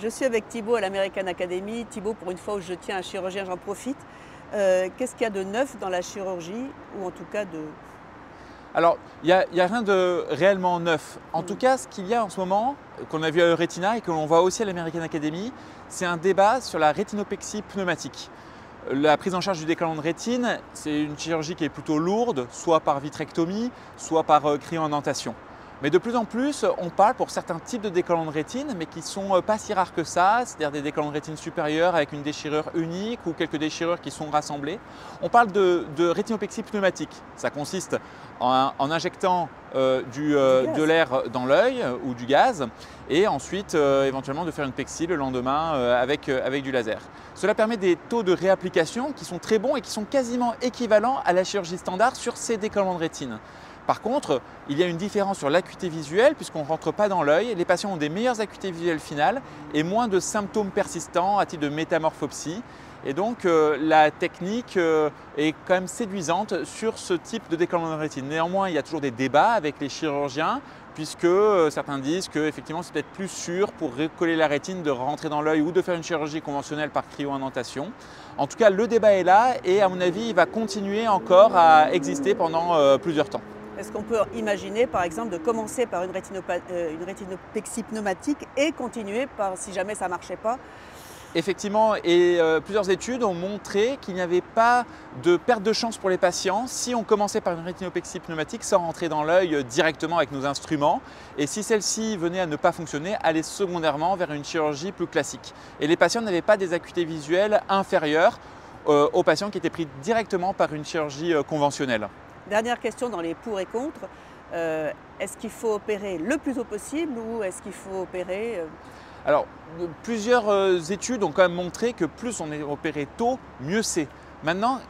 Je suis avec Thibaut à l'American Academy. Thibaut, pour une fois où je tiens un chirurgien, j'en profite. Qu'est-ce qu'il y a de neuf dans la chirurgie, ou en tout cas de… Alors, il n'y a rien de réellement neuf. En tout cas, ce qu'il y a en ce moment, qu'on a vu à Euretina et que l'on voit aussi à l'American Academy, c'est un débat sur la rétinopexie pneumatique. La prise en charge du décollement de rétine, c'est une chirurgie qui est plutôt lourde, soit par vitrectomie, soit par cryoindentation. Mais de plus en plus, on parle pour certains types de décollement de rétine, mais qui ne sont pas si rares que ça, c'est-à-dire des décollements de rétine supérieurs avec une déchirure unique ou quelques déchirures qui sont rassemblées. On parle de rétinopexie pneumatique. Ça consiste en injectant de l'air dans l'œil ou du gaz et ensuite éventuellement de faire une pexie le lendemain avec du laser. Cela permet des taux de réapplication qui sont très bons et qui sont quasiment équivalents à la chirurgie standard sur ces décollements de rétine. Par contre, il y a une différence sur l'acuité visuelle puisqu'on ne rentre pas dans l'œil. Les patients ont des meilleures acuités visuelles finales et moins de symptômes persistants à titre de métamorphopsie. Et donc la technique est quand même séduisante sur ce type de décollement de rétine. Néanmoins, il y a toujours des débats avec les chirurgiens puisque certains disent que effectivement c'est peut-être plus sûr pour recoller la rétine de rentrer dans l'œil ou de faire une chirurgie conventionnelle par cryoindentation. En tout cas, le débat est là et à mon avis, il va continuer encore à exister pendant plusieurs temps. Est-ce qu'on peut imaginer, par exemple, de commencer par une rétinopexie pneumatique et continuer par, si jamais ça ne marchait pas? Effectivement, et plusieurs études ont montré qu'il n'y avait pas de perte de chance pour les patients si on commençait par une rétinopexie pneumatique sans rentrer dans l'œil directement avec nos instruments. Et si celle-ci venait à ne pas fonctionner, aller secondairement vers une chirurgie plus classique. Et les patients n'avaient pas des acuités visuelles inférieures aux patients qui étaient pris directement par une chirurgie conventionnelle. Dernière question dans les pour et contre. Est-ce qu'il faut opérer le plus tôt possible ou est-ce qu'il faut opérer Alors, plusieurs études ont quand même montré que plus on est opéré tôt, mieux c'est. Maintenant,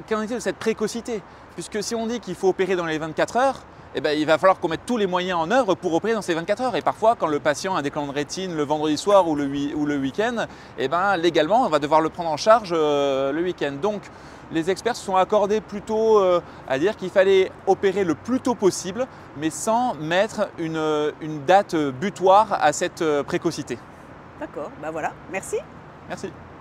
qu'en est-il de cette précocité? Puisque si on dit qu'il faut opérer dans les 24 heures, eh bien, il va falloir qu'on mette tous les moyens en œuvre pour opérer dans ces 24 heures. Et parfois, quand le patient a un décollement de rétine le vendredi soir ou le week-end, eh bien, légalement, on va devoir le prendre en charge le week-end. Donc, les experts se sont accordés plutôt à dire qu'il fallait opérer le plus tôt possible, mais sans mettre une date butoir à cette précocité. D'accord, ben voilà, merci. Merci.